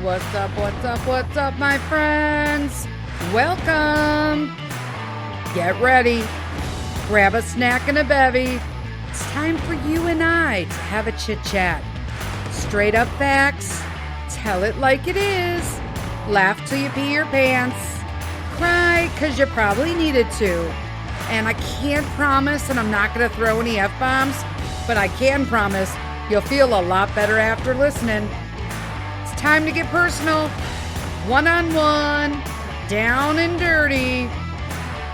What's up, what's up, what's up, my friends? Welcome. Get ready. Grab a snack and a bevy. It's time for you and I to have a chit-chat. Straight up facts. Tell it like it is. Laugh till you pee your pants. Cry because you probably needed to. And I can't promise, and I'm not going to throw any F-bombs, but I can promise you'll feel a lot better after listening. It's time to get personal, one-on-one, down and dirty,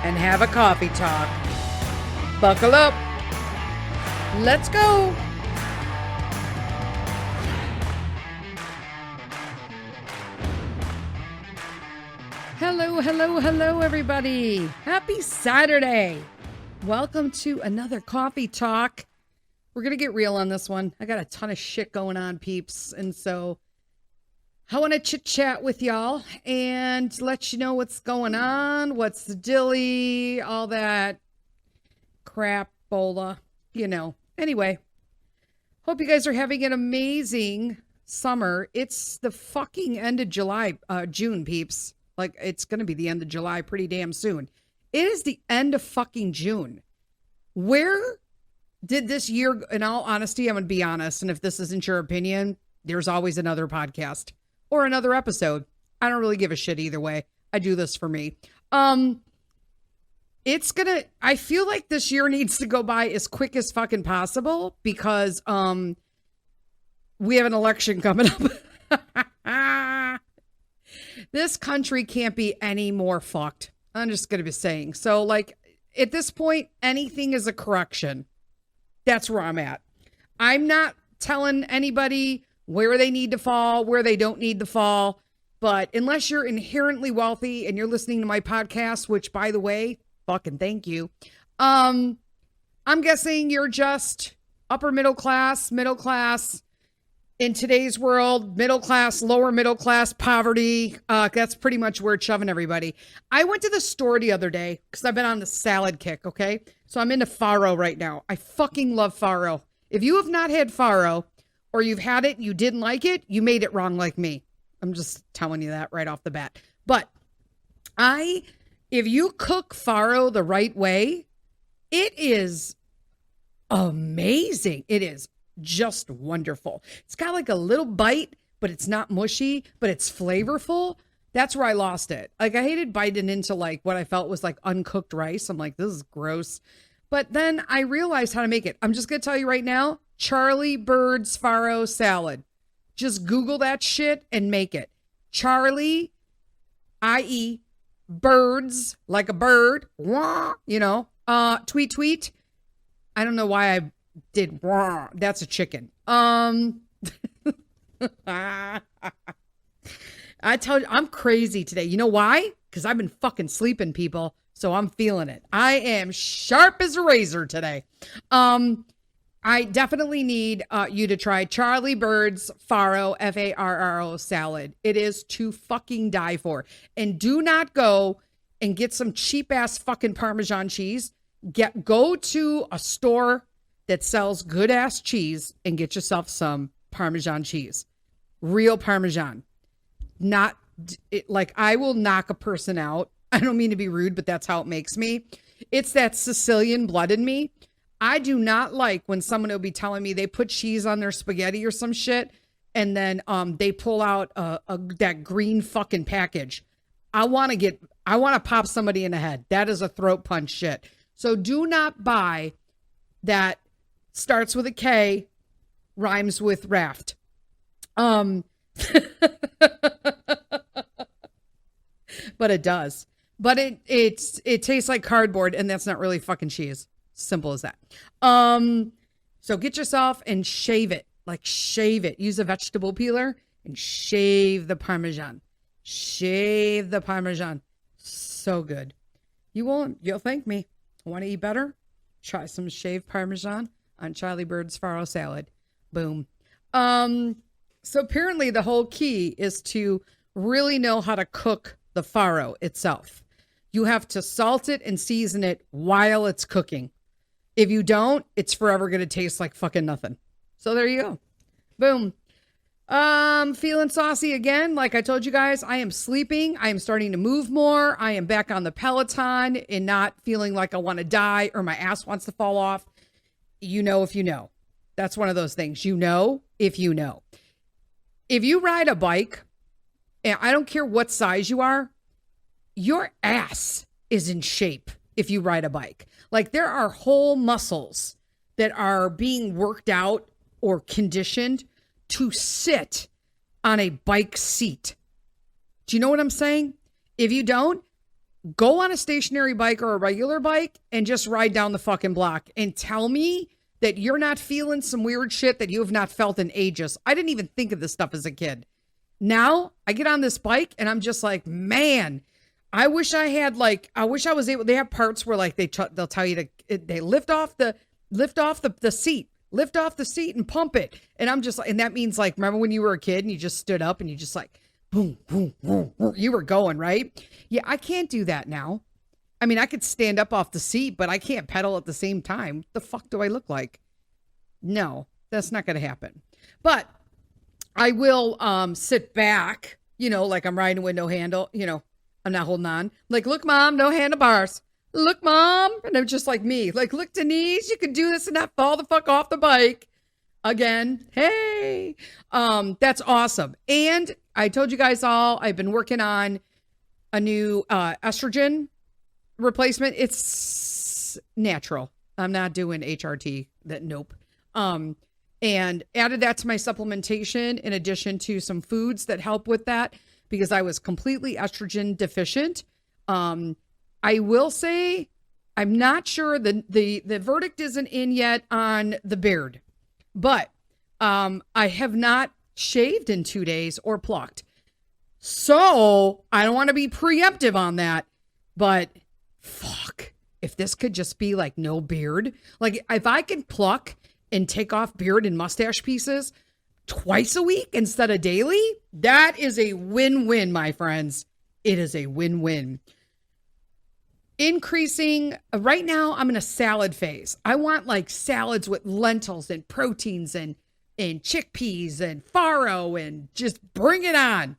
and have a coffee talk. Buckle up. Let's go. Hello, hello, hello, everybody. Happy Saturday. Welcome to another coffee talk. We're going to get real on this one. I got a ton of shit going on, peeps. And so I want to chit chat with y'all and let you know what's going on, what's the dilly, all that crap, bola, you know. Anyway, hope you guys are having an amazing summer. It's the fucking end of July, June, peeps. Like, it's going to be the end of July pretty damn soon. It is the end of fucking June. Where did this year, in all honesty, I'm going to be honest, and if this isn't your opinion, there's always another podcast or another episode. I don't really give a shit either way. I do this for me. I feel like this year needs to go by as quick as fucking possible because we have an election coming up. This country can't be any more fucked. I'm just going to be saying. So, like, at this point, anything is a correction. That's where I'm at. I'm not telling anybody where they need to fall, where they don't need to fall. But unless you're inherently wealthy and you're listening to my podcast, which, by the way, fucking thank you. I'm guessing you're just upper middle class. In today's world, middle class, lower middle class, poverty. That's pretty much where it's shoving everybody. I went to the store the other day because I've been on the salad kick, okay? So I'm into farro right now. I fucking love farro. If you have not had farro or you've had it, you didn't like it, you made it wrong like me. I'm just telling you that right off the bat. But if you cook farro the right way, it is amazing. It is just wonderful. It's got like a little bite, but it's not mushy, but it's flavorful. That's where I lost it. Like, I hated biting into like what I felt was like uncooked rice. I'm like, this is gross. But then I realized how to make it. I'm just going to tell you right now, Charlie Bird's farro salad. Just Google that shit and make it. Charlie, i.e. birds, like a bird, you know, tweet. I don't know why I did that's a chicken. I tell you, I'm crazy today. You know why? Because I've been fucking sleeping, people. So I'm feeling it. I am sharp as a razor today. I definitely need you to try Charlie Bird's farro, Farro salad. It is to fucking die for. And do not go and get some cheap ass fucking Parmesan cheese. Go to a store that sells good ass cheese and get yourself some Parmesan cheese. Real Parmesan. Not like, I will knock a person out. I don't mean to be rude, but that's how it makes me. It's that Sicilian blood in me. I do not like when someone will be telling me they put cheese on their spaghetti or some shit and then they pull out that green fucking package. I want to pop somebody in the head. That is a throat punch shit. So do not buy that. Starts with a K, rhymes with raft. But it does. But it tastes like cardboard, and that's not really fucking cheese. Simple as that. So get yourself and shave it. Like, shave it. Use a vegetable peeler and shave the Parmesan. Shave the Parmesan. So good. You'll thank me. Want to eat better? Try some shaved Parmesan on Charlie Bird's farro salad. Boom. So apparently the whole key is to really know how to cook the farro itself. You have to salt it and season it while it's cooking. If you don't, it's forever going to taste like fucking nothing. So there you go. Boom. Feeling saucy again. Like I told you guys, I am sleeping. I am starting to move more. I am back on the Peloton and not feeling like I want to die or my ass wants to fall off. You know, if you know. That's one of those things. You know, if you know. If you ride a bike, and I don't care what size you are, your ass is in shape if you ride a bike. Like there are whole muscles that are being worked out or conditioned to sit on a bike seat. Do you know what I'm saying? If you don't, go on a stationary bike or a regular bike and just ride down the fucking block and tell me that you're not feeling some weird shit that you have not felt in ages. I didn't even think of this stuff as a kid. Now I get on this bike and I'm just like, man, I wish I had I wish I was able, they have parts where like they'll tell you they lift off the seat. Lift off the seat and pump it. And I'm just like, and that means like, remember when you were a kid and you just stood up and you just like, boom, boom, boom, boom, you were going, right? Yeah, I can't do that now. I mean, I could stand up off the seat, but I can't pedal at the same time. What the fuck do I look like? No, that's not going to happen. But I will sit back, like I'm riding with no handle, I'm not holding on. Like, look, Mom, no handlebars. Look, Mom. And I'm just like me. Like, look, Denise, you can do this and not fall the fuck off the bike. Again, hey. That's awesome. And I told you guys all, I've been working on a new estrogen replacement. It's natural. I'm not doing HRT. Nope. And added that to my supplementation in addition to some foods that help with that because I was completely estrogen deficient. I will say, I'm not sure the verdict isn't in yet on the beard, but I have not shaved in 2 days or plucked. So I don't want to be preemptive on that, but fuck, if this could just be like no beard, like if I could pluck and take off beard and mustache pieces twice a week instead of daily, that is a win-win, my friends. It is a win-win. Increasing, right now I'm in a salad phase. I want like salads with lentils and proteins and chickpeas and farro and just bring it on.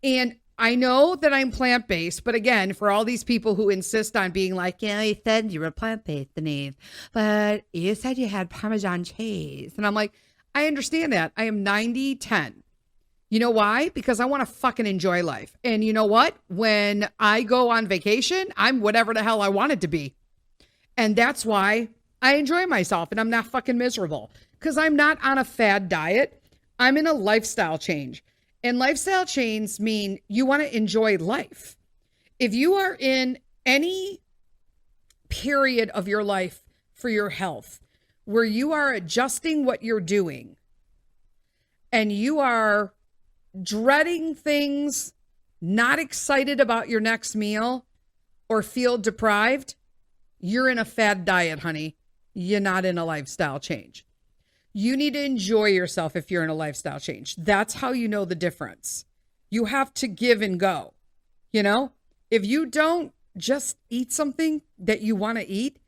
And I know that I'm plant-based, but again, for all these people who insist on being like, yeah, you said you were plant-based, Denise, but you said you had Parmesan cheese. And I'm like, I understand that. I am 90-10. You know why? Because I want to fucking enjoy life. And you know what? When I go on vacation, I'm whatever the hell I want it to be. And that's why I enjoy myself and I'm not fucking miserable. Because I'm not on a fad diet. I'm in a lifestyle change. And lifestyle changes mean you want to enjoy life. If you are in any period of your life for your health where you are adjusting what you're doing and you are dreading things, not excited about your next meal, or feel deprived, you're in a fad diet, honey. You're not in a lifestyle change. You need to enjoy yourself if you're in a lifestyle change. That's how you know the difference. You have to give and go. If you don't just eat something that you want to eat,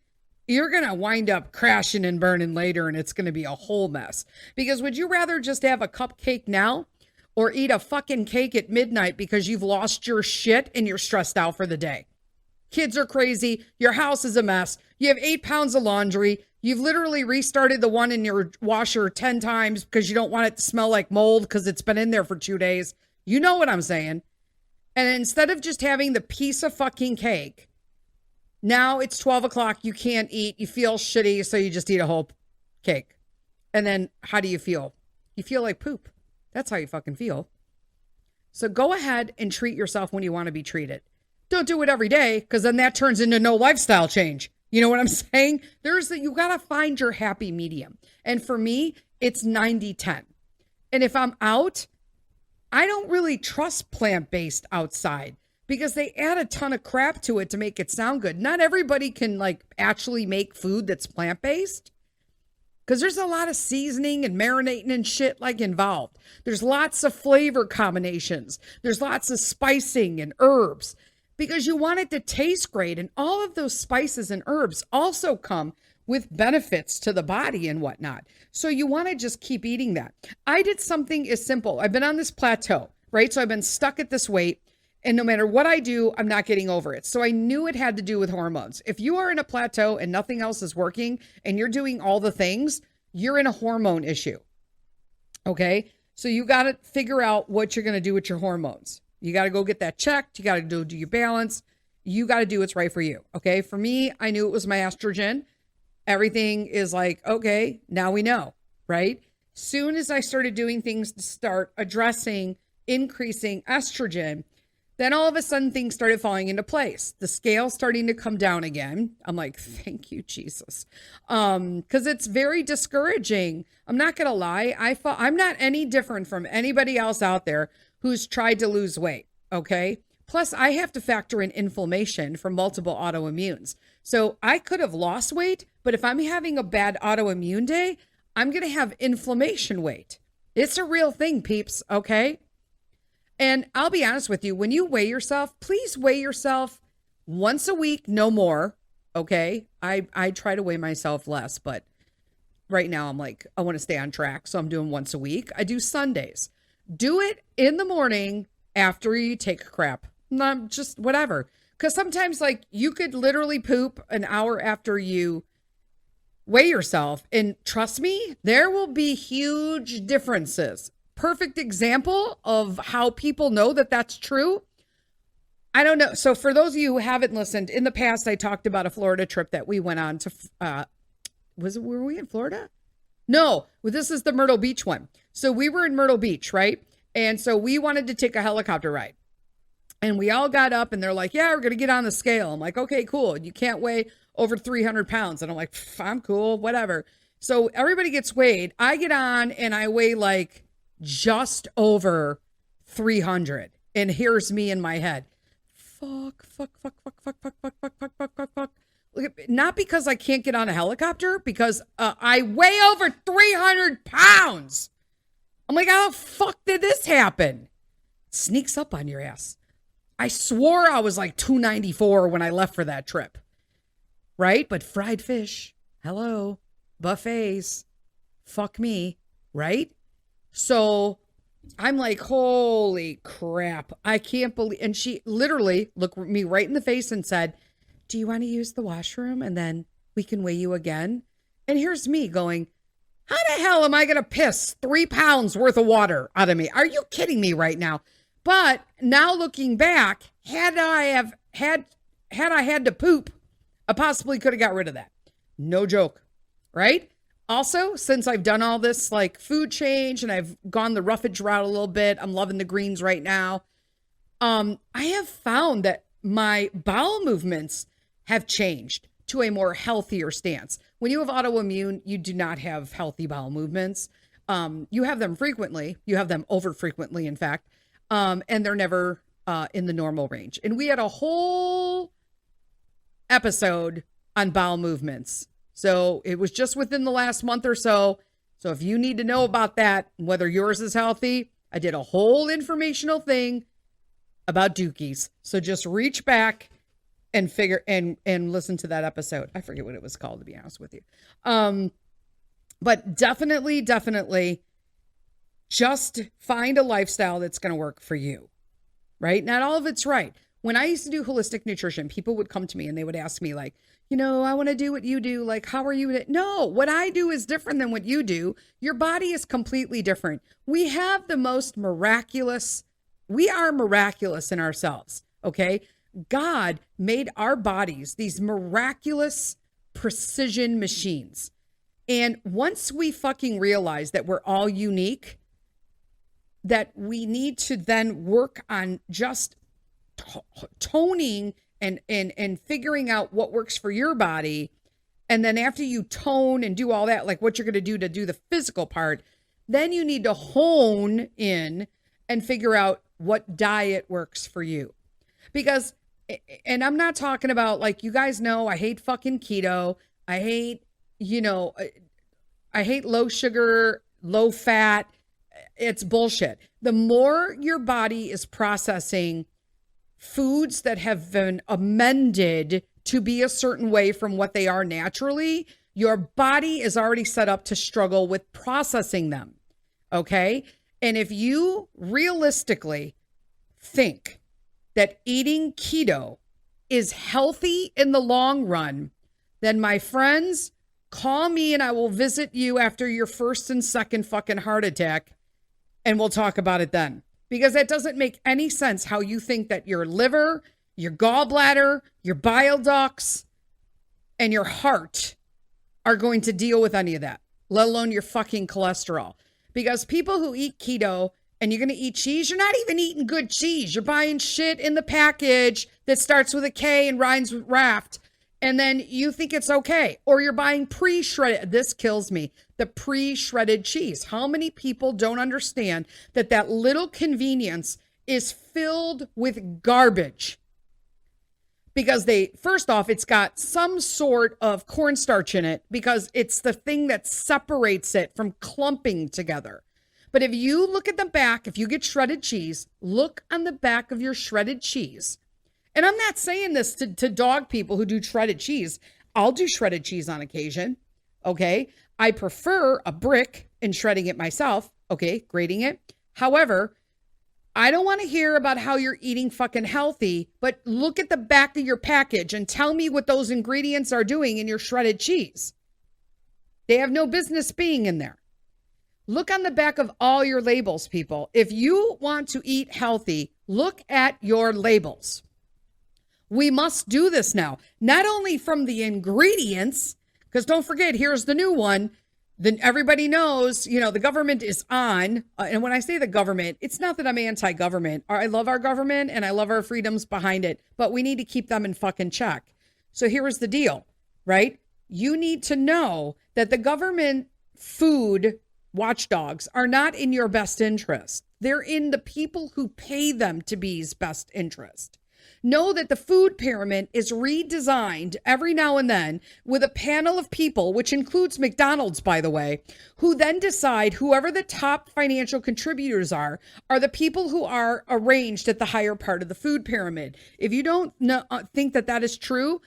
you're going to wind up crashing and burning later, and it's going to be a whole mess. Because would you rather just have a cupcake now or eat a fucking cake at midnight because you've lost your shit and you're stressed out for the day? Kids are crazy. Your house is a mess. You have 8 pounds of laundry. You've literally restarted the one in your washer 10 times because you don't want it to smell like mold because it's been in there for 2 days. You know what I'm saying? And instead of just having the piece of fucking cake, now it's 12 o'clock. You can't eat. You feel shitty. So you just eat a whole cake. And then how do you feel? You feel like poop. That's how you fucking feel. So go ahead and treat yourself when you want to be treated. Don't do it every day because then that turns into no lifestyle change. You know what I'm saying? You got to find your happy medium. And for me, it's 90-10. And if I'm out, I don't really trust plant-based outside because they add a ton of crap to it to make it sound good. Not everybody can actually make food that's plant-based because there's a lot of seasoning and marinating and shit involved. There's lots of flavor combinations. There's lots of spicing and herbs. Because you want it to taste great. And all of those spices and herbs also come with benefits to the body and whatnot. So you want to just keep eating that. I did something as simple. I've been on this plateau, right? So I've been stuck at this weight. And no matter what I do, I'm not getting over it. So I knew it had to do with hormones. If you are in a plateau and nothing else is working and you're doing all the things, you're in a hormone issue. Okay? So you got to figure out what you're going to do with your hormones. You got to go get that checked. You got to do your balance. You got to do what's right for you. Okay? For me, I knew it was my estrogen. Everything is like, okay, now we know, right? Soon as I started doing things to start addressing, increasing estrogen, then all of a sudden things started falling into place. The scale starting to come down again. I'm like, thank you, Jesus. Because it's very discouraging. I'm not going to lie. I'm not any different from anybody else out there who's tried to lose weight. Okay. Plus I have to factor in inflammation from multiple autoimmunes. So I could have lost weight, but if I'm having a bad autoimmune day, I'm going to have inflammation weight. It's a real thing, peeps. Okay. And I'll be honest with you, when you weigh yourself, please weigh yourself once a week, no more. Okay. I try to weigh myself less, but right now I'm like, I want to stay on track. So I'm doing once a week. I do Sundays. Do it in the morning after you take a crap. Not just whatever. Because sometimes like you could literally poop an hour after you weigh yourself. And trust me, there will be huge differences. Perfect example of how people know that that's true. I don't know. So for those of you who haven't listened, in the past, I talked about a Florida trip that we went on to, were we in Florida? No, well, this is the Myrtle Beach one. So we were in Myrtle Beach, right? And so we wanted to take a helicopter ride. And we all got up and they're like, yeah, we're going to get on the scale. I'm like, okay, cool. You can't weigh over 300 pounds. And I'm like, I'm cool, whatever. So everybody gets weighed. I get on and I weigh like just over 300. And here's me in my head. Fuck. Look at, not because I can't get on a helicopter, because I weigh over 300 pounds. I'm like, how the fuck did this happen? It sneaks up on your ass. I swore I was like 294 when I left for that trip. Right? But fried fish. Hello. Buffets. Fuck me. Right? So I'm like, holy crap. I can't believe. And she literally looked me right in the face and said, do you want to use the washroom? And then we can weigh you again. And here's me going, how the hell am I going to piss 3 pounds worth of water out of me? Are you kidding me right now? But now looking back, had I had to poop, I possibly could have got rid of that. No joke. Right? Also, since I've done all this like food change and I've gone the roughage route a little bit, I'm loving the greens right now. I have found that my bowel movements have changed to a more healthier stance. When you have autoimmune, you do not have healthy bowel movements. You have them frequently. You have them over frequently, in fact. And they're never in the normal range. And we had a whole episode on bowel movements. So it was just within the last month or so. So if you need to know about that, whether yours is healthy, I did a whole informational thing about dookies. So just reach back and figure and listen to that episode. I forget what it was called, to be honest with you. But definitely just find a lifestyle that's going to work for you, right? Not all of it's right. When I used to do holistic nutrition, people would come to me and they would ask me like, I want to do what you do. Like, how are you? No, what I do is different than what you do. Your body is completely different. We have the most miraculous. We are miraculous in ourselves. Okay. God made our bodies these miraculous precision machines. And once we fucking realize that we're all unique, that we need to then work on just toning and figuring out what works for your body. And then after you tone and do all that, like what you're going to do the physical part, then you need to hone in and figure out what diet works for you. Because, and I'm not talking about like, you guys know, I hate fucking keto. I hate, I hate low sugar, low fat. It's bullshit. The more your body is processing foods that have been amended to be a certain way from what they are naturally, Your body is already set up to struggle with processing them. Okay. And if you realistically think that eating keto is healthy in the long run, then my friends, call me and I will visit you after your first and second fucking heart attack and we'll talk about it then. Because that doesn't make any sense how you think that your liver, your gallbladder, your bile ducts, and your heart are going to deal with any of that, let alone your fucking cholesterol. Because people who eat keto and you're going to eat cheese, you're not even eating good cheese. You're buying shit in the package that starts with a K and rhymes with raft. And then you think it's okay. Or you're buying pre-shredded. This kills me. The pre-shredded cheese. How many people don't understand that that little convenience is filled with garbage? Because first off, it's got some sort of cornstarch in it because it's the thing that separates it from clumping together. But if you look at the back, if you get shredded cheese, look on the back of your shredded cheese. And I'm not saying this to dog people who do shredded cheese. I'll do shredded cheese on occasion. Okay. I prefer a brick and shredding it myself. Okay. Grating it. However, I don't want to hear about how you're eating fucking healthy, but look at the back of your package and tell me what those ingredients are doing in your shredded cheese. They have no business being in there. Look on the back of all your labels, people. If you want to eat healthy, look at your labels. We must do this now, not only from the ingredients, because don't forget, here's the new one. Then everybody knows, the government is on. And when I say the government, it's not that I'm anti-government. I love our government and I love our freedoms behind it, but we need to keep them in fucking check. So here's the deal, right? You need to know that the government food watchdogs are not in your best interest. They're in the people who pay them to be's best interest. Know that the food pyramid is redesigned every now and then with a panel of people, which includes McDonald's, by the way, who then decide whoever the top financial contributors are the people who are arranged at the higher part of the food pyramid. If you don't think that is true,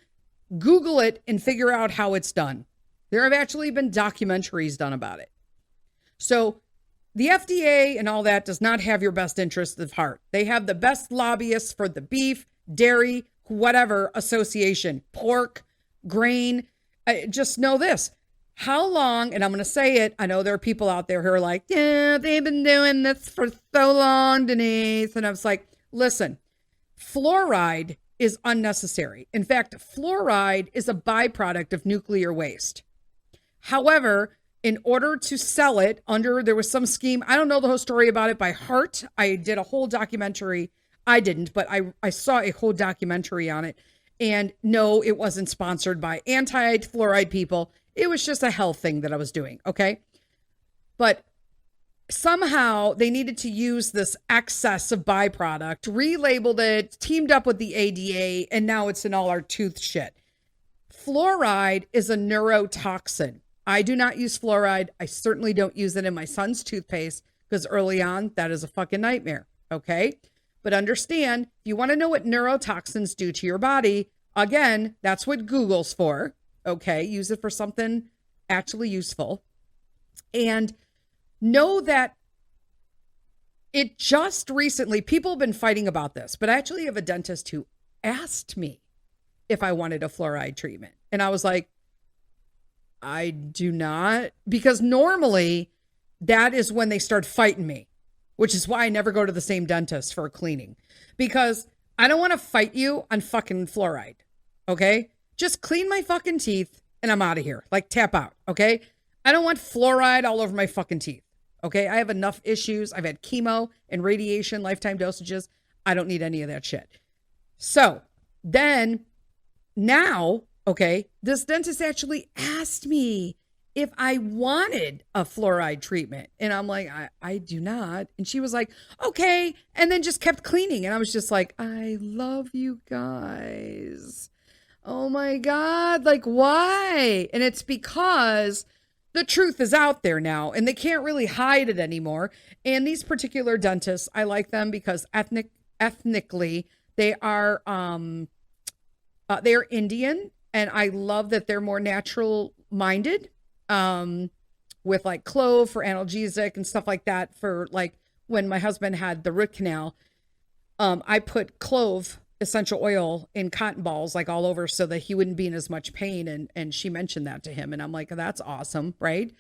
Google it and figure out how it's done. There have actually been documentaries done about it. So the FDA and all that does not have your best interest of heart. They have the best lobbyists for the beef, dairy, whatever association, pork, grain. Just know this. How long, and I'm going to say it, I know there are people out there who are like, yeah, they've been doing this for so long, Denise. And I was like, listen, fluoride is unnecessary. In fact, fluoride is a byproduct of nuclear waste. However, in order to sell it there was some scheme. I don't know the whole story about it by heart. I did a whole documentary. I didn't, but I saw a whole documentary on it. And no, it wasn't sponsored by anti-fluoride people. It was just a health thing that I was doing. Okay. But somehow they needed to use this excess of byproduct, relabeled it, teamed up with the ADA, and now it's in all our tooth shit. Fluoride is a neurotoxin. I do not use fluoride. I certainly don't use it in my son's toothpaste because early on, that is a fucking nightmare. Okay. But understand, if you want to know what neurotoxins do to your body, again, that's what Google's for. Okay. Use it for something actually useful. And know that it just recently, people have been fighting about this, but I actually have a dentist who asked me if I wanted a fluoride treatment. And I was like, I do not, because normally that is when they start fighting me, which is why I never go to the same dentist for a cleaning, because I don't want to fight you on fucking fluoride. Okay. Just clean my fucking teeth and I'm out of here. Like tap out. Okay. I don't want fluoride all over my fucking teeth. Okay. I have enough issues. I've had chemo and radiation, lifetime dosages. I don't need any of that shit. So then now, okay, this dentist actually asked me if I wanted a fluoride treatment. And I'm like, I do not. And she was like, okay. And then just kept cleaning. And I was just like, I love you guys. Oh my God. Like, why? And it's because the truth is out there now and they can't really hide it anymore. And these particular dentists, I like them because ethnically, they are Indian. And I love that they're more natural minded with like clove for analgesic and stuff like that. For like when my husband had the root canal, I put clove essential oil in cotton balls like all over so that he wouldn't be in as much pain. And she mentioned that to him. And I'm like, that's awesome, right?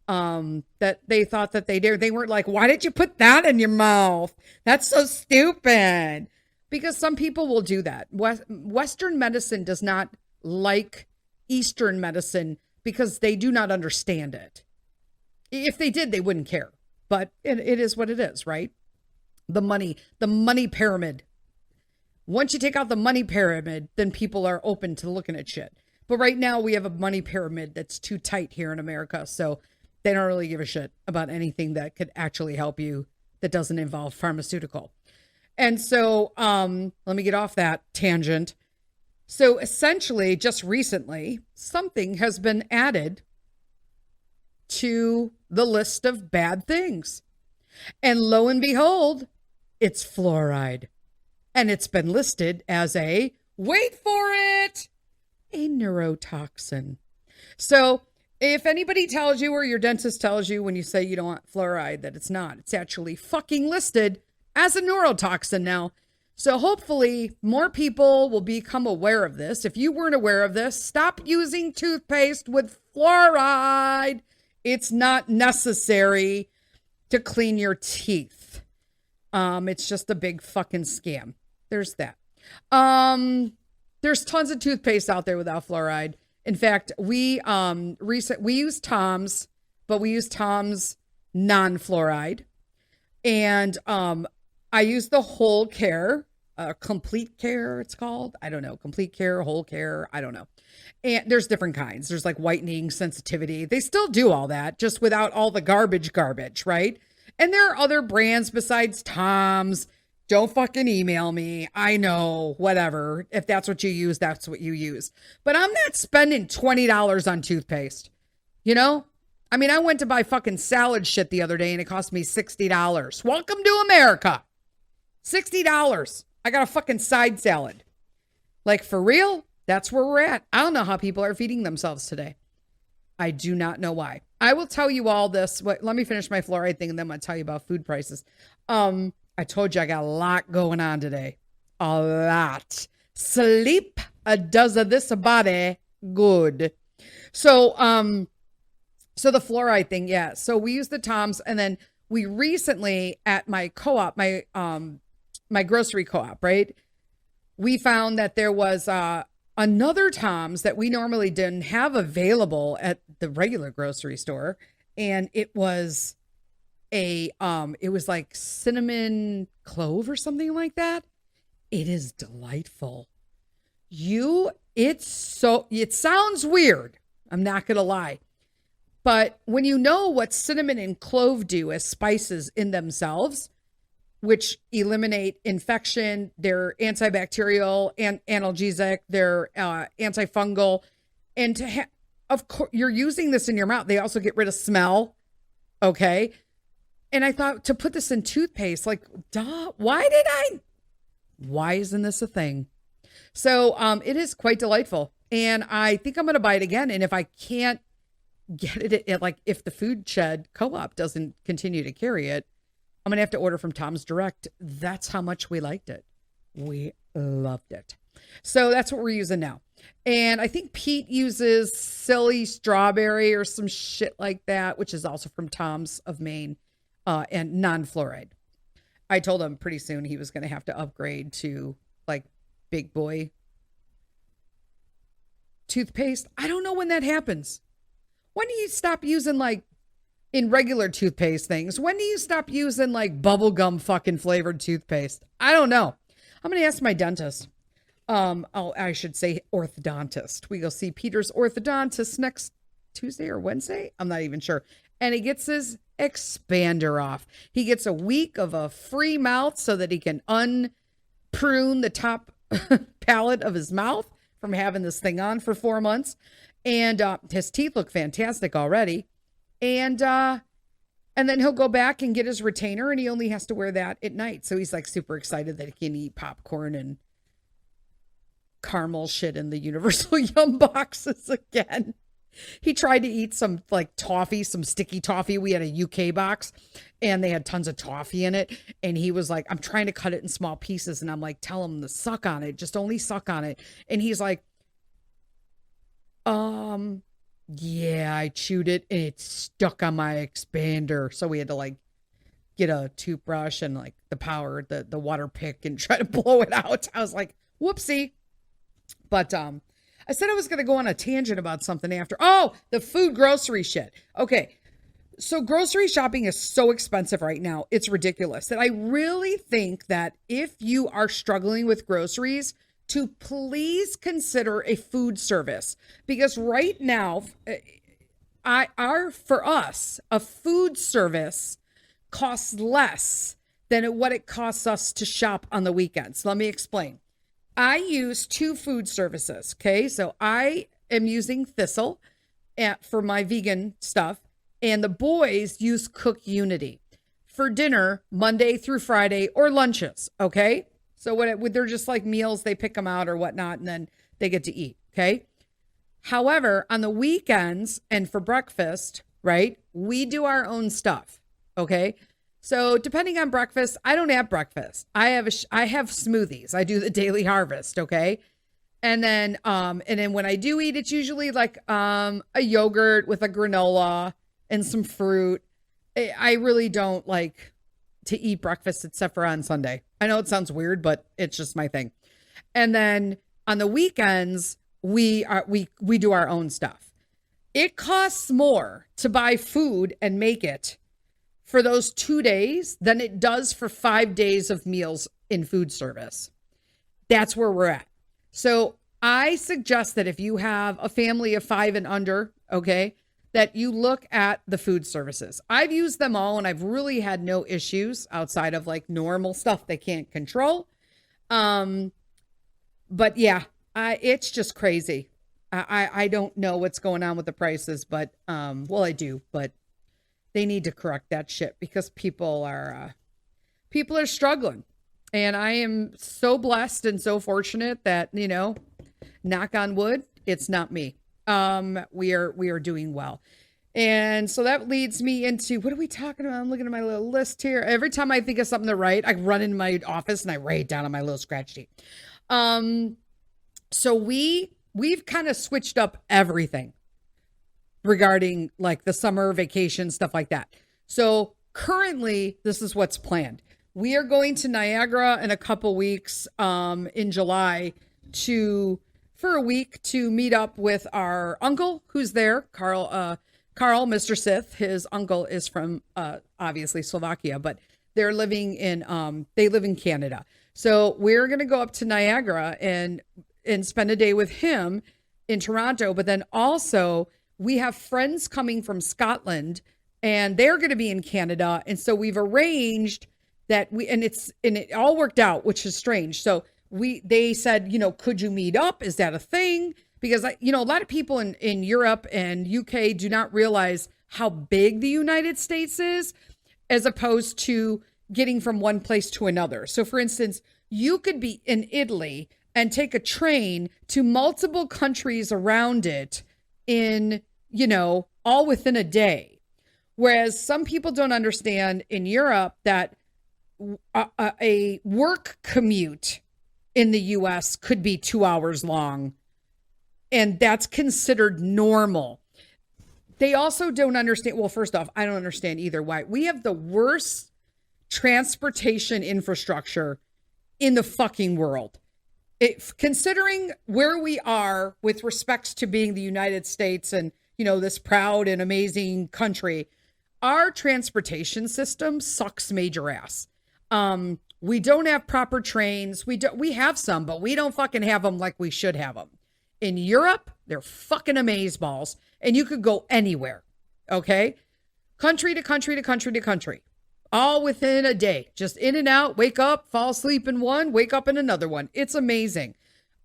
That they thought that they did. They weren't like, why did you put that in your mouth? That's so stupid. Because some people will do that. Western medicine does not like Eastern medicine because they do not understand it. If they did, they wouldn't care. But it is what it is, right? The money pyramid. Once you take out the money pyramid, then people are open to looking at shit. But right now we have a money pyramid that's too tight here in America. So they don't really give a shit about anything that could actually help you that doesn't involve pharmaceutical. And so let me get off that tangent. So essentially, just recently, something has been added to the list of bad things. And lo and behold, it's fluoride. And it's been listed as wait for it, a neurotoxin. So if anybody tells you or your dentist tells you when you say you don't want fluoride that it's not, it's actually fucking listed as a neurotoxin now. So hopefully more people will become aware of this. If you weren't aware of this, stop using toothpaste with fluoride. It's not necessary to clean your teeth. It's just a big fucking scam. There's that. There's tons of toothpaste out there without fluoride. In fact, we use Tom's, but we use Tom's non-fluoride. And I use the Whole Care, Complete Care it's called. I don't know. Complete Care, Whole Care, I don't know. And there's different kinds. There's like whitening, sensitivity. They still do all that, just without all the garbage, right? And there are other brands besides Tom's. Don't fucking email me. I know, whatever. If that's what you use, that's what you use. But I'm not spending $20 on toothpaste. You know? I mean, I went to buy fucking salad shit the other day and it cost me $60. Welcome to America. $60. I got a fucking side salad. Like, for real? That's where we're at. I don't know how people are feeding themselves today. I do not know why. I will tell you all this. Let me finish my fluoride thing and then I'll tell you about food prices. I told you I got a lot going on today. A lot. Sleep does this body good. So the fluoride thing, yeah. So we use the Toms, and then we recently at my co-op, my grocery co-op, right? We found that there was another Toms that we normally didn't have available at the regular grocery store, and it was it was like cinnamon clove or something like that. It is delightful. It sounds weird. I'm not going to lie. But when you know what cinnamon and clove do as spices in themselves, which eliminate infection, they're antibacterial and analgesic, they're antifungal, and of course you're using this in your mouth. They also get rid of smell. Okay. And I thought to put this in toothpaste, like, duh, why isn't this a thing? So it is quite delightful. And I think I'm going to buy it again. And if I can't get it, like if the Food Shed Co-op doesn't continue to carry it, I'm going to have to order from Tom's Direct. That's how much we liked it. We loved it. So that's what we're using now. And I think Pete uses Silly Strawberry or some shit like that, which is also from Tom's of Maine. And non-fluoride. I told him pretty soon he was going to have to upgrade to like big boy toothpaste. I don't know when that happens. When do you stop using like in regular toothpaste things? When do you stop using like bubblegum fucking flavored toothpaste? I don't know. I'm going to ask my dentist. I should say orthodontist. We go see Peter's orthodontist next Tuesday or Wednesday. I'm not even sure. And he gets his expander off. He gets a week of a free mouth so that he can unprune the top palate of his mouth from having this thing on for 4 months. And his teeth look fantastic already. And then he'll go back and get his retainer, and he only has to wear that at night. So he's like super excited that he can eat popcorn and caramel shit in the Universal Yum boxes again. He tried to eat some like toffee, some sticky toffee. We had a UK box and they had tons of toffee in it. And he was like, I'm trying to cut it in small pieces. And I'm like, tell him to suck on it. Just only suck on it. And he's like, yeah, I chewed it and it stuck on my expander. So we had to like get a toothbrush and like the water pick and try to blow it out. I was like, whoopsie. But, I said I was going to go on a tangent about something after. Oh, the food grocery shit. Okay. So grocery shopping is so expensive right now. It's ridiculous that I really think that if you are struggling with groceries, to please consider a food service, because right now, for us, a food service costs less than what it costs us to shop on the weekends. Let me explain. I use two food services. Okay. So I am using Thistle for my vegan stuff, and the boys use Cook Unity for dinner Monday through Friday or lunches. Okay. So they're just like meals, they pick them out or whatnot, and then they get to eat. Okay. However, on the weekends and for breakfast, right, we do our own stuff. Okay. So depending on breakfast, I don't have breakfast. I have smoothies. I do the daily harvest. Okay. And then when I do eat, it's usually like, a yogurt with a granola and some fruit. I really don't like to eat breakfast except for on Sunday. I know it sounds weird, but it's just my thing. And then on the weekends, we do our own stuff. It costs more to buy food and make it for those 2 days than it does for 5 days of meals in food service. That's where we're at. So I suggest that if you have a family of 5 and under, okay, that you look at the food services. I've used them all and I've really had no issues outside of like normal stuff they can't control. But yeah, it's just crazy. I don't know what's going on with the prices, but well, I do, but they need to correct that shit because people are struggling. And I am so blessed and so fortunate that, you know, knock on wood, it's not me. We are doing well. And so that leads me into, what are we talking about? I'm looking at my little list here. Every time I think of something to write, I run into my office and I write it down on my little scratch sheet. So we've kind of switched up everything regarding like the summer vacation, stuff like that. So currently this is what's planned. We are going to Niagara in a couple weeks, in July for a week to meet up with our uncle who's there, Carl, Mr. Sith. His uncle is from, obviously Slovakia, but they live in Canada. So we're going to go up to Niagara and spend a day with him in Toronto. But then also we have friends coming from Scotland and they're going to be in Canada. And so we've arranged that it all worked out, which is strange. So they said, you know, could you meet up? Is that a thing? Because a lot of people in Europe and UK do not realize how big the United States is as opposed to getting from one place to another. So for instance, you could be in Italy and take a train to multiple countries around it in, all within a day. Whereas some people don't understand in Europe that a work commute in the US could be 2 hours long. And that's considered normal. They also don't understand. Well, first off, I don't understand either why. We have the worst transportation infrastructure in the fucking world. Considering where we are with respects to being the United States and, this proud and amazing country, our transportation system sucks major ass. We don't have proper trains. We have some, but we don't fucking have them like we should have them. In Europe, they're fucking amazeballs, and you could go anywhere, okay? Country to country to country to country, all within a day. Just in and out, wake up, fall asleep in one, wake up in another one. It's amazing.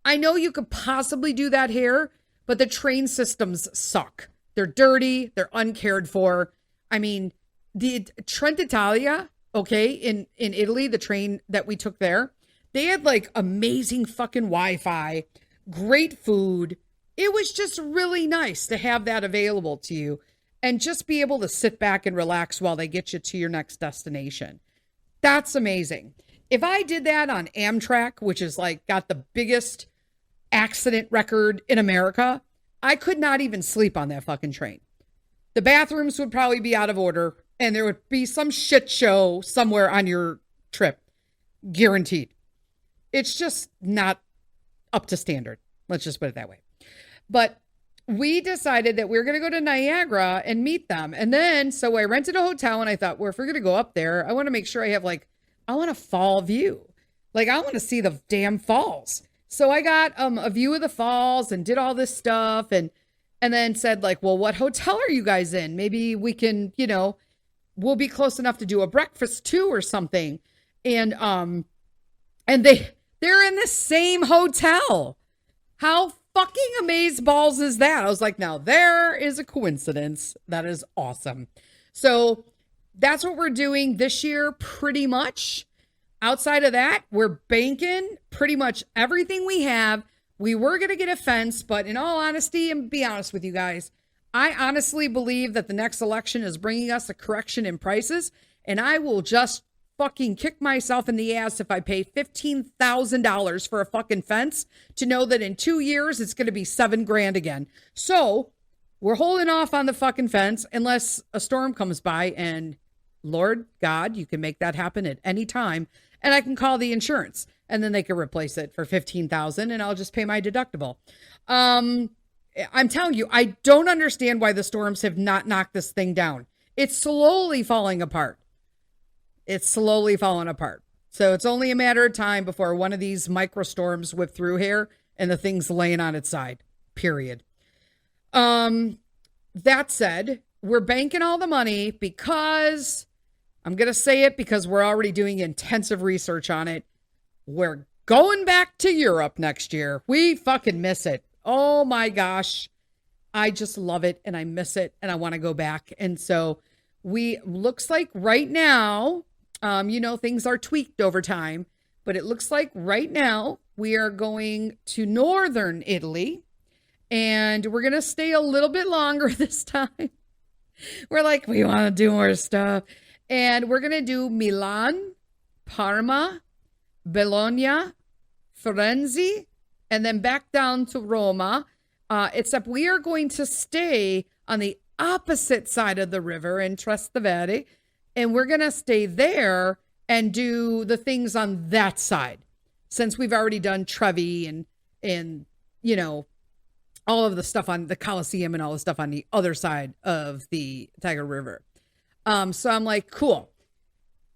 I know you could possibly do that here, but the train systems suck. They're dirty. They're uncared for. I mean, the Trenitalia, okay, in Italy, the train that we took there, they had like amazing fucking Wi-Fi, great food. it was just really nice to have that available to you and just be able to sit back and relax while they get you to your next destination. That's amazing. If I did that on Amtrak, which is like got the biggest accident record in America, I could not even sleep on that fucking train. The bathrooms would probably be out of order and there would be some shit show somewhere on your trip. Guaranteed. It's just not up to standard. Let's just put it that way. But we decided that we were going to go to Niagara and meet them. And then, so I rented a hotel and I thought, well, if we're going to go up there, I want to make sure I have I want a fall view. I want to see the damn falls. So I got a view of the falls and did all this stuff and then said well, what hotel are you guys in? Maybe we can, we'll be close enough to do a breakfast too or something. And they're in the same hotel. How fucking amazeballs is that? I was like, now there is a coincidence. That is awesome. So that's what we're doing this year, pretty much. Outside of that, we're banking pretty much everything we have. We were going to get a fence, but in all honesty, and be honest with you guys, I honestly believe that the next election is bringing us a correction in prices, and I will just fucking kick myself in the ass if I pay $15,000 for a fucking fence to know that in 2 years it's going to be $7,000 again. So we're holding off on the fucking fence unless a storm comes by, and Lord God, you can make that happen at any time, and I can call the insurance and then they can replace it for $15,000 and I'll just pay my deductible. I'm telling you, I don't understand why the storms have not knocked this thing down. It's slowly falling apart. It's slowly falling apart. So it's only a matter of time before one of these microstorms whip through here and the thing's laying on its side, period. That said, we're banking all the money because I'm going to say it because we're already doing intensive research on it. We're going back to Europe next year. We fucking miss it. Oh my gosh. I just love it and I miss it and I want to go back. And so looks like right now, things are tweaked over time, but it looks like right now we are going to northern Italy and we're going to stay a little bit longer this time. We're like, we want to do more stuff. And we're going to do Milan, Parma, Bologna, Firenze, and then back down to Roma. Except we are going to stay on the opposite side of the river in Trastevere. And we're going to stay there and do the things on that side. Since we've already done Trevi and all of the stuff on the Colosseum and all the stuff on the other side of the Tiger River. So I'm like, cool.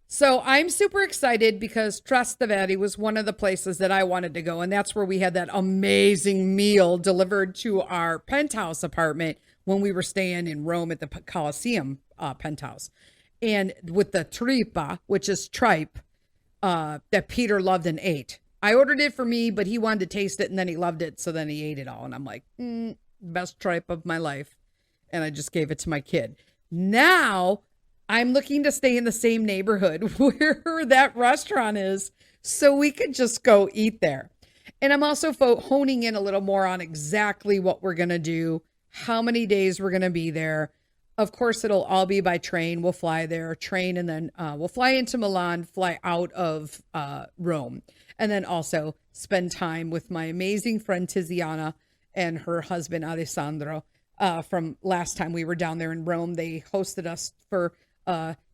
So I'm super excited because Trastevere was one of the places that I wanted to go. And that's where we had that amazing meal delivered to our penthouse apartment when we were staying in Rome at the Colosseum penthouse. And with the tripa, which is tripe, that Peter loved and ate. I ordered it for me, but he wanted to taste it and then he loved it. So then he ate it all. And I'm like, best tripe of my life. And I just gave it to my kid. Now I'm looking to stay in the same neighborhood where that restaurant is so we could just go eat there. And I'm also honing in a little more on exactly what we're going to do, how many days we're going to be there. Of course, it'll all be by train. We'll fly there, train, and then we'll fly into Milan, fly out of Rome, and then also spend time with my amazing friend Tiziana and her husband Alessandro. From last time we were down there in Rome, they hosted us for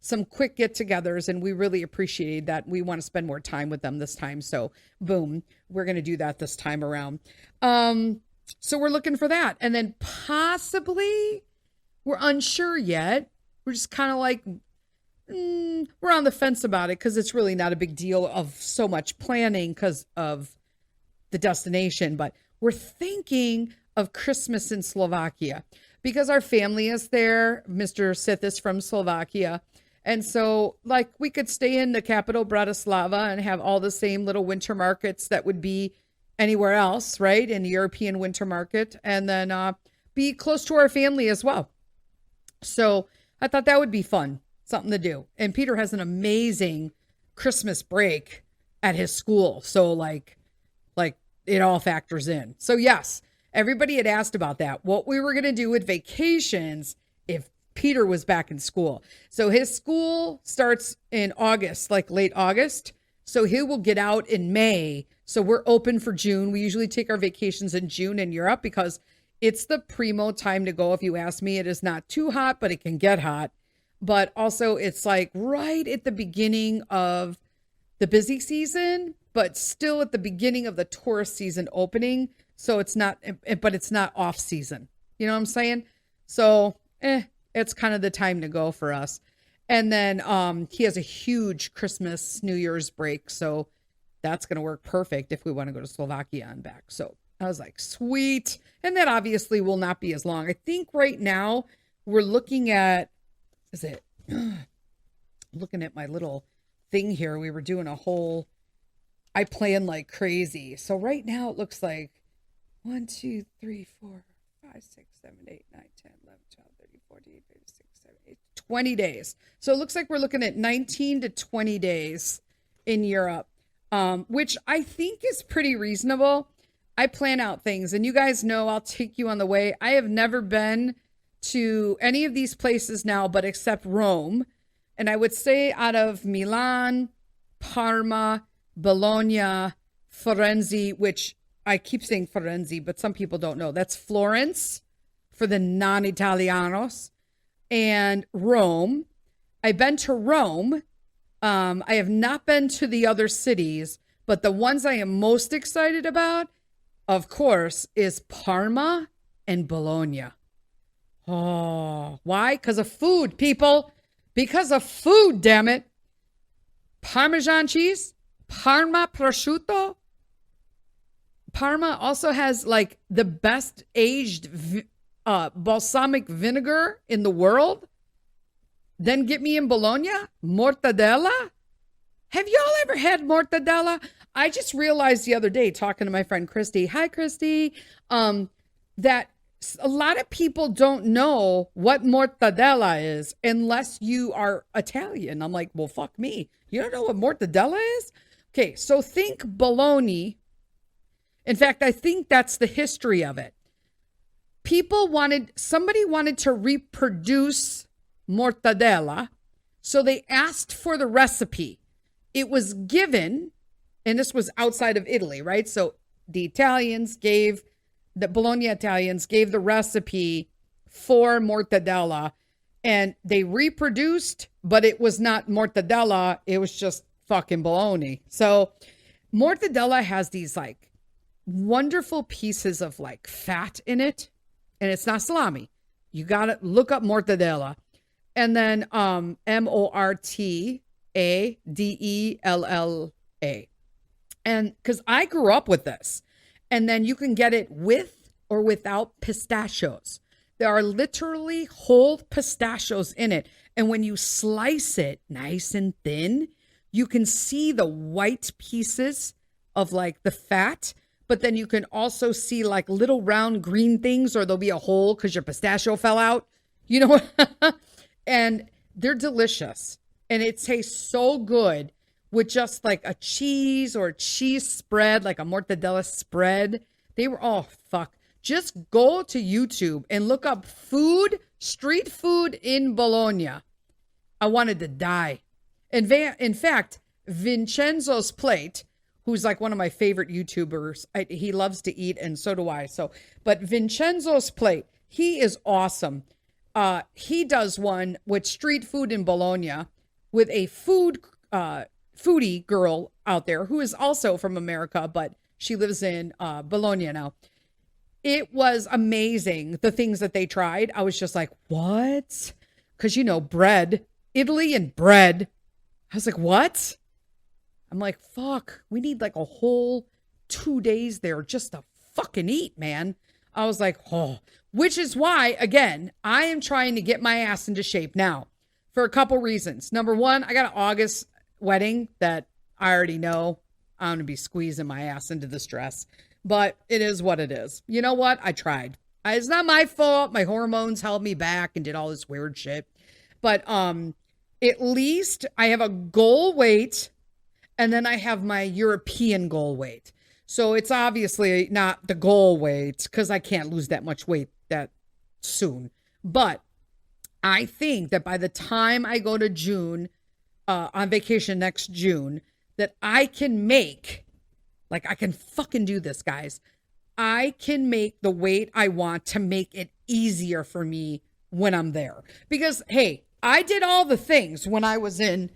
some quick get-togethers, and we really appreciated that. We want to spend more time with them this time, so boom, we're going to do that this time around. So we're looking for that, and then possibly, we're unsure yet. We're just kind of like, we're on the fence about it because it's really not a big deal of so much planning because of the destination, but we're thinking of Christmas in Slovakia. Because our family is there. Mr. Sith is from Slovakia. And so, we could stay in the capital, Bratislava, and have all the same little winter markets that would be anywhere else, right? In the European winter market. And then be close to our family as well. So I thought that would be fun. Something to do. And Peter has an amazing Christmas break at his school. So, it all factors in. So, yes. Everybody had asked about that. What we were going to do with vacations if Peter was back in school. So his school starts in August, like late August. So he will get out in May. So we're open for June. We usually take our vacations in June in Europe because it's the primo time to go. If you ask me, it is not too hot, but it can get hot. But also it's like right at the beginning of the busy season, but still at the beginning of the tourist season opening. So it's not, but it's not off season. You know what I'm saying? So, it's kind of the time to go for us. And then he has a huge Christmas, New Year's break. So that's going to work perfect if we want to go to Slovakia and back. So I was like, sweet. And that obviously will not be as long. I think right now we're looking at, looking at my little thing here. We were doing I plan like crazy. So right now it looks like 1, 2, 3, 4, 5, 6, 7, 8, 9, 10, 11, 12, 13, 14, 15, 16, 17, 20 days. So it looks like we're looking at 19 to 20 days in Europe, which I think is pretty reasonable. I plan out things, and you guys know I'll take you on the way. I have never been to any of these places now, but except Rome. And I would say out of Milan, Parma, Bologna, Firenze, which I keep saying Firenze, but some people don't know. That's Florence for the non-Italianos, and Rome. I've been to Rome. I have not been to the other cities, but the ones I am most excited about, of course, is Parma and Bologna. Oh, why? Because of food, people. Because of food, damn it. Parmesan cheese, Parma prosciutto. Parma also has like the best aged balsamic vinegar in the world. Then get me in Bologna, mortadella. Have y'all ever had mortadella? I just realized the other day talking to my friend Christy. Hi, Christy. That a lot of people don't know what mortadella is unless you are Italian. I'm like, well, fuck me. You don't know what mortadella is? Okay, so think bologna. In fact, I think that's the history of it. Somebody wanted to reproduce mortadella, so they asked for the recipe. It was given, and this was outside of Italy, right? So the Bologna Italians gave the recipe for mortadella, and they reproduced, but it was not mortadella. It was just fucking bologna. So mortadella has these like wonderful pieces of like fat in it, and it's not salami. You got to look up mortadella. And then mortadella. And because I grew up with this. And then you can get it with or without pistachios. There are literally whole pistachios in it. And when you slice it nice and thin, you can see the white pieces of like the fat. But then you can also see like little round green things, or there'll be a hole because your pistachio fell out. You know what? And they're delicious. And it tastes so good with just like a cheese or a cheese spread, like a mortadella spread. They were, oh, fuck. Just go to YouTube and look up street food in Bologna. I wanted to die. In fact, Vincenzo's Plate, who's like one of my favorite YouTubers, he loves to eat, and so do I. But Vincenzo's Plate, he is awesome. He does one with street food in Bologna with a foodie girl out there who is also from America, but she lives in Bologna now. It was amazing, the things that they tried. I was just like, what? Because, bread, Italy and bread. I was like, what? I'm like, fuck, we need like a whole 2 days there just to fucking eat, man. I was like, oh, which is why, again, I am trying to get my ass into shape now for a couple reasons. Number one, I got an August wedding that I already know I'm going to be squeezing my ass into this dress, but it is what it is. You know what? I tried. It's not my fault. My hormones held me back and did all this weird shit. But at least I have a goal weight, and then I have my European goal weight. So it's obviously not the goal weight because I can't lose that much weight that soon. But I think that by the time I go to June, on vacation next June, that I can make, like, I can fucking do this, guys. I can make the weight I want to make it easier for me when I'm there. Because, hey, I did all the things when I was in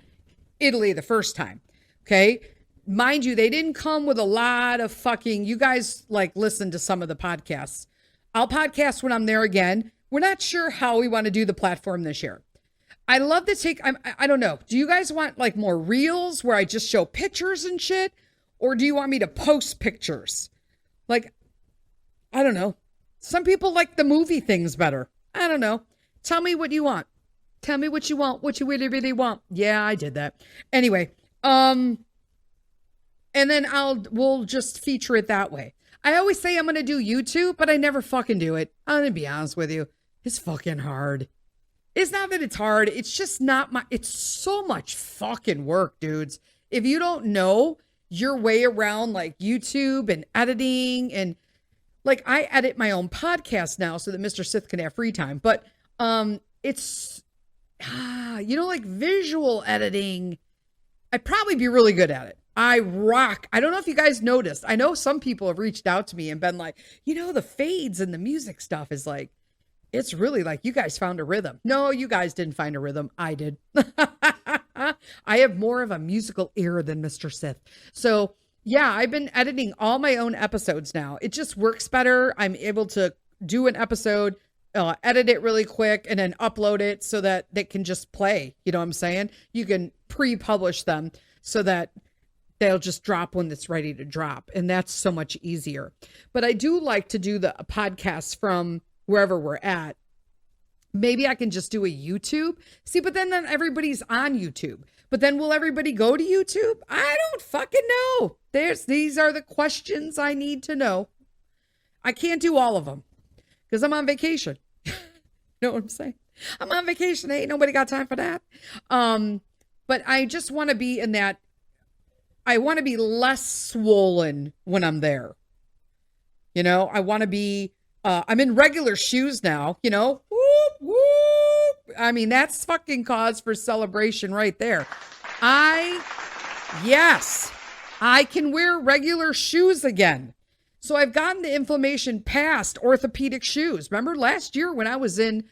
Italy the first time. Okay. Mind you, they didn't come with a lot of fucking, you guys like listen to some of the podcasts. I'll podcast when I'm there again. We're not sure how we want to do the platform this year. I love to take, I don't know. Do you guys want like more reels where I just show pictures and shit? Or do you want me to post pictures? Like, I don't know. Some people like the movie things better. I don't know. Tell me what you want. Tell me what you want, what you really, really want. Yeah, I did that. Anyway, and then we'll just feature it that way. I always say I'm going to do YouTube, but I never fucking do it. I'm going to be honest with you. It's fucking hard. It's not that it's hard. It's just not it's so much fucking work, dudes. If you don't know your way around like YouTube and editing and like I edit my own podcast now so that Mr. Sith can have free time. But it's, like visual editing, I'd probably be really good at it. I rock. I don't know if you guys noticed. I know some people have reached out to me and been like, the fades and the music stuff is like, it's really like you guys found a rhythm. No, you guys didn't find a rhythm. I did. I have more of a musical ear than Mr. Sith. So yeah, I've been editing all my own episodes now. It just works better. I'm able to do an episode, edit it really quick, and then upload it so that they can just play. You know what I'm saying? You can pre-publish them so that they'll just drop when it's ready to drop. And that's so much easier. But I do like to do the podcasts from wherever we're at. Maybe I can just do a YouTube. See, but then everybody's on YouTube. But then will everybody go to YouTube? I don't fucking know. These are the questions I need to know. I can't do all of them because I'm on vacation. You know what I'm saying? I'm on vacation. Ain't nobody got time for that. But I just want to be in that. I want to be less swollen when I'm there. I want to be, I'm in regular shoes now, whoop, whoop. I mean, that's fucking cause for celebration right there. Yes, I can wear regular shoes again. So I've gotten the information past orthopedic shoes. Remember last year when I was in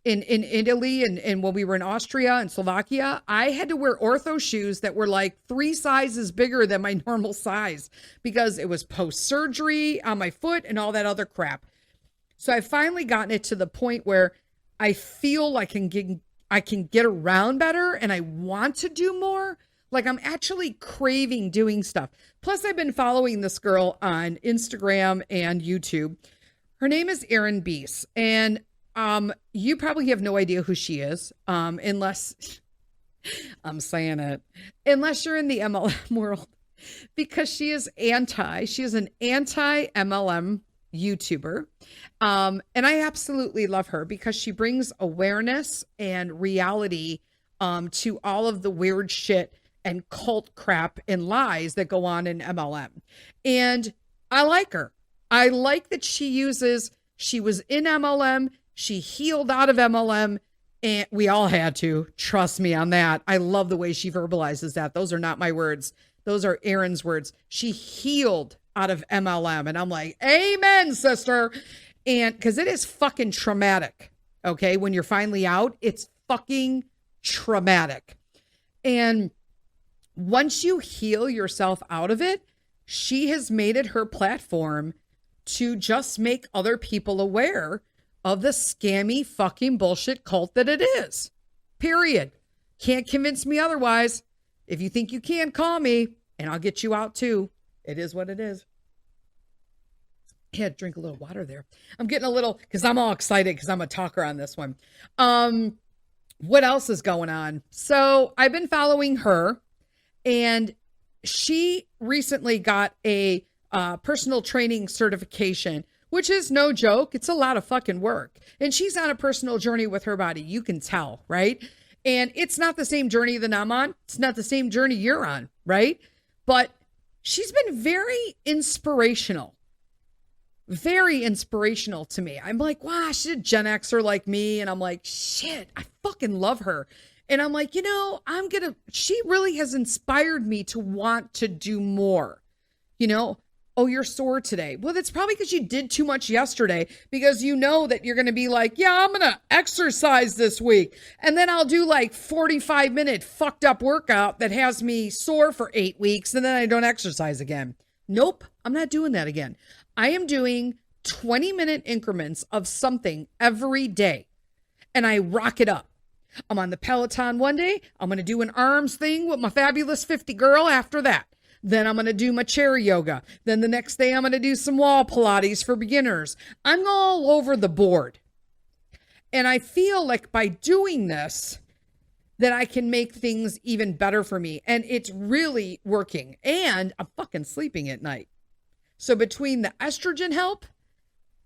Italy and when we were in Austria and Slovakia, I had to wear ortho shoes that were like 3 sizes bigger than my normal size because it was post-surgery on my foot and all that other crap. So I've finally gotten it to the point where I feel like I can get around better and I want to do more. Like I'm actually craving doing stuff. Plus I've been following this girl on Instagram and YouTube. Her name is Erin Beese, and you probably have no idea who she is, unless I'm saying it, unless you're in the MLM world, because she is an anti-MLM YouTuber. And I absolutely love her because she brings awareness and reality, to all of the weird shit and cult crap and lies that go on in MLM. And I like her. I like that she was in MLM. She healed out of MLM, and we all had to. Trust me on that. I love the way she verbalizes that. Those are not my words. Those are Erin's words. She healed out of MLM. And I'm like, amen, sister. And because it is fucking traumatic. Okay. When you're finally out, it's fucking traumatic. And once you heal yourself out of it, she has made it her platform to just make other people aware of the scammy fucking bullshit cult that it is. Period. Can't convince me otherwise. If you think you can, call me and I'll get you out too. It is what it is. I had to drink a little water there. I'm getting a little, because I'm all excited because I'm a talker on this one. What else is going on? So I've been following her, and she recently got a personal training certification, which is no joke. It's a lot of fucking work. And she's on a personal journey with her body. You can tell, right? And it's not the same journey that I'm on. It's not the same journey you're on, right? But she's been very inspirational to me. I'm like, wow, she's a Gen Xer like me. And I'm like, shit, I fucking love her. And I'm like, she really has inspired me to want to do more. Oh, you're sore today. Well, that's probably because you did too much yesterday, because you know that you're going to be like, yeah, I'm going to exercise this week. And then I'll do like 45-minute fucked up workout that has me sore for 8 weeks. And then I don't exercise again. Nope, I'm not doing that again. I am doing 20-minute increments of something every day, and I rock it up. I'm on the Peloton one day. I'm going to do an arms thing with my Fabulous 50 girl after that. Then I'm going to do my chair yoga. Then the next day I'm going to do some wall Pilates for beginners. I'm all over the board. And I feel like by doing this, that I can make things even better for me. And it's really working. And I'm fucking sleeping at night. So between the estrogen help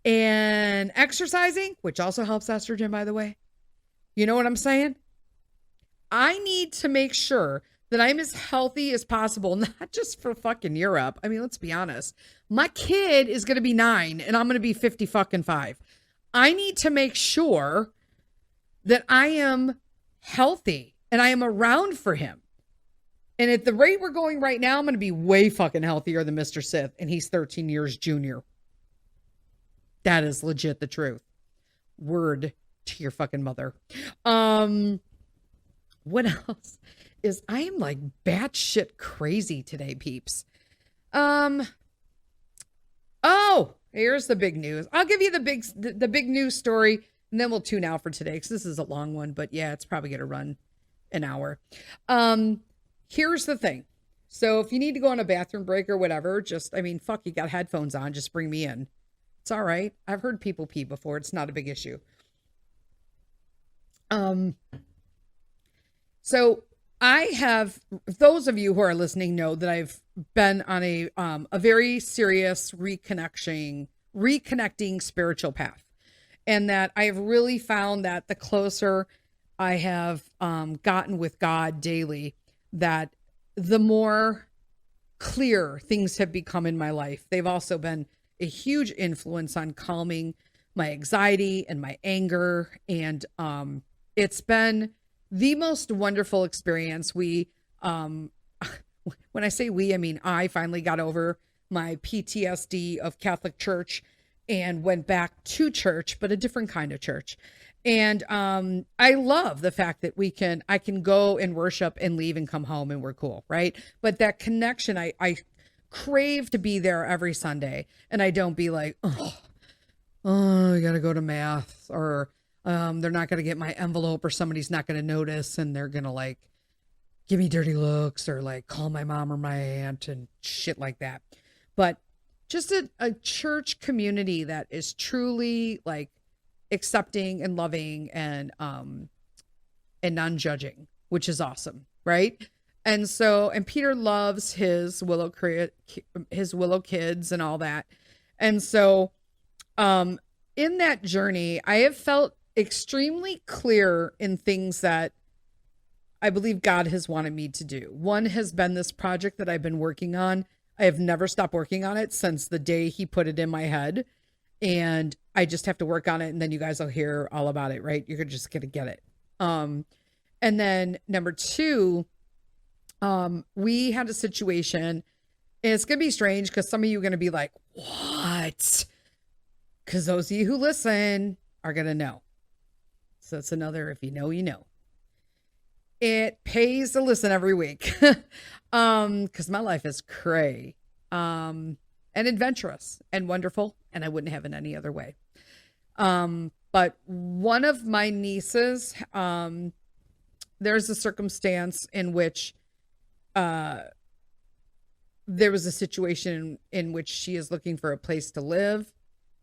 and exercising, which also helps estrogen, by the way, you know what I'm saying? I need to make sure that I'm as healthy as possible, not just for fucking Europe. I mean, let's be honest. My kid is going to be 9 and I'm going to be 50 fucking 5. I need to make sure that I am healthy and I am around for him. And at the rate we're going right now, I'm going to be way fucking healthier than Mr. Sith. And he's 13 years junior. That is legit the truth. Word to your fucking mother. What else is, I am like batshit crazy today, peeps. Oh, here's the big news. I'll give you the big news story, and then we'll tune out for today, because this is a long one, but yeah, it's probably going to run an hour. Here's the thing. So if you need to go on a bathroom break or whatever, fuck, you got headphones on, just bring me in. It's all right. I've heard people pee before. It's not a big issue. So I have, those of you who are listening know that I've been on a very serious reconnecting spiritual path. And that I have really found that the closer I have gotten with God daily, that the more clear things have become in my life. They've also been a huge influence on calming my anxiety and my anger. And it's been the most wonderful experience. When I say we, I mean I finally got over my PTSD of Catholic Church and went back to church, but a different kind of church. And I love the fact that I can go and worship and leave and come home and we're cool, right? But that connection, I crave to be there every Sunday, and I don't be like, oh, I gotta go to mass, or they're not gonna get my envelope, or somebody's not gonna notice, and they're gonna like give me dirty looks, or like call my mom or my aunt and shit like that. But just a church community that is truly like accepting and loving and non-judging, which is awesome, right? And Peter loves his willow kids and all that. And so in that journey, I have felt extremely clear in things that I believe God has wanted me to do. One has been this project that I've been working on. I have never stopped working on it since the day he put it in my head. And I just have to work on it, and then you guys will hear all about it, right? You're just going to get it. And then number 2, we had a situation, and it's going to be strange because some of you are going to be like, what? Because those of you who listen are going to know. So it's another, if you know, you know. It pays to listen every week because my life is cray and adventurous and wonderful, and I wouldn't have it any other way. But one of my nieces, there's a circumstance in which there was a situation in which she is looking for a place to live.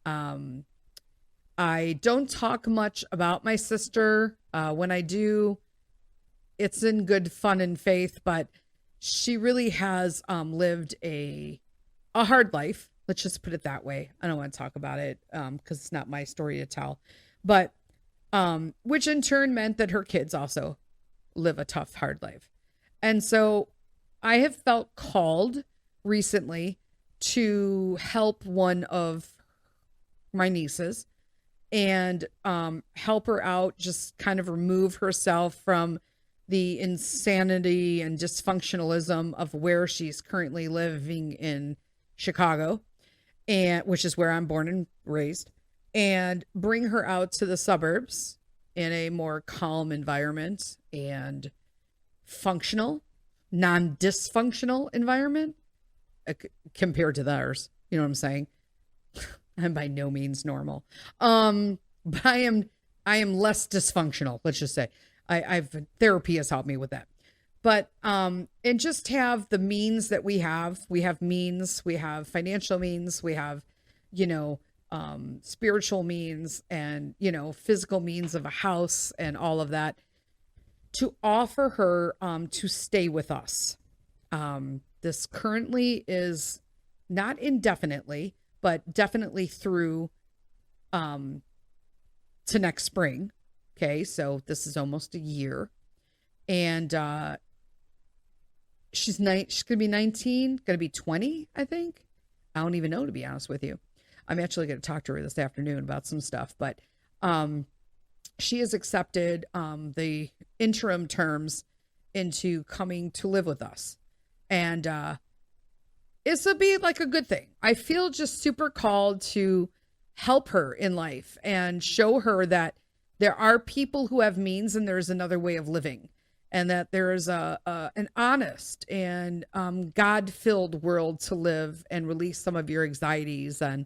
I don't talk much about my sister. When I do, it's in good fun and faith, but she really has lived a hard life. Let's just put it that way. I don't want to talk about it because it's not my story to tell. But which in turn meant that her kids also live a tough, hard life. And so I have felt called recently to help one of my nieces and help her out, just kind of remove herself from the insanity and dysfunctionalism of where she's currently living in Chicago, and which is where I'm born and raised, and bring her out to the suburbs in a more calm environment and functional, non-dysfunctional environment compared to theirs. You know what I'm saying? I'm by no means normal. But I am less dysfunctional, let's just say. I've therapy has helped me with that. But and just have the means that we have. We have means, we have financial means, we have, spiritual means, and, physical means of a house and all of that, to offer her to stay with us. This currently is not indefinitely, but definitely through to next spring. Okay, so this is almost a year. And she's going to be 19, going to be 20, I think. I don't even know, to be honest with you. I'm actually going to talk to her this afternoon about some stuff, but she has accepted the interim terms into coming to live with us. And this will be like a good thing. I feel just super called to help her in life and show her that there are people who have means and there's another way of living, and that there is an honest and God-filled world to live, and release some of your anxieties and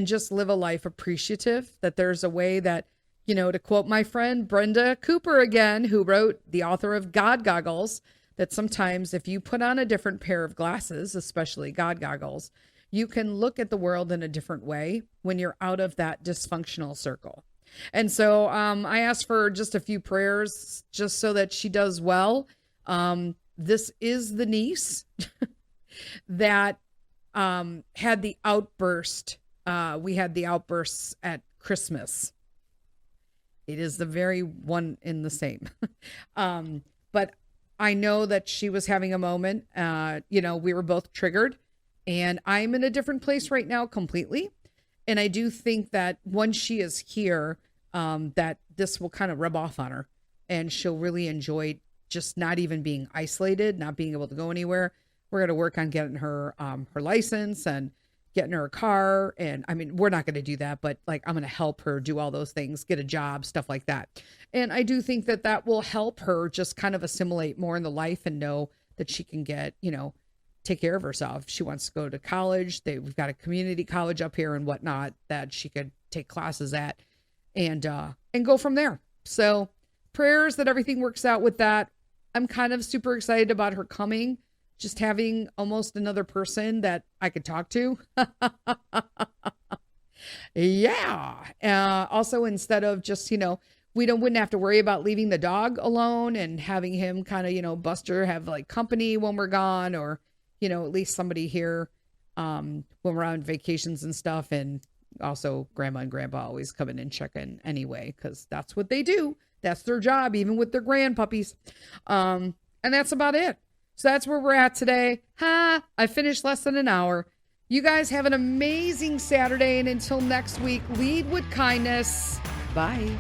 just live a life appreciative, that there's a way that, to quote my friend Brenda Cooper again, who wrote, the author of God Goggles, that sometimes if you put on a different pair of glasses, especially God goggles, you can look at the world in a different way when you're out of that dysfunctional circle. And so I asked for just a few prayers just so that she does well. This is the niece that had the outburst. We had the outbursts at Christmas. It is the very one in the same. But I know that she was having a moment. We were both triggered, and I'm in a different place right now completely. And I do think that once she is here, that this will kind of rub off on her, and she'll really enjoy just not even being isolated, not being able to go anywhere. We're going to work on getting her her license and getting her a car. And I mean, we're not going to do that, but like, I'm going to help her do all those things, get a job, stuff like that. And I do think that that will help her just kind of assimilate more in the life and know that she can get, take care of herself. If she wants to go to college, we've got a community college up here and whatnot that she could take classes at, and go from there. So prayers that everything works out with that. I'm kind of super excited about her coming, just having almost another person that I could talk to. Yeah. Also, instead of just, we wouldn't have to worry about leaving the dog alone and having him kind of, Buster have like company when we're gone, or, at least somebody here when we're on vacations and stuff. And also grandma and grandpa always come in and check in anyway, because that's what they do. That's their job, even with their grandpuppies. And that's about it. So that's where we're at today. I finished less than an hour. You guys have an amazing Saturday. And until next week, lead with kindness. Bye.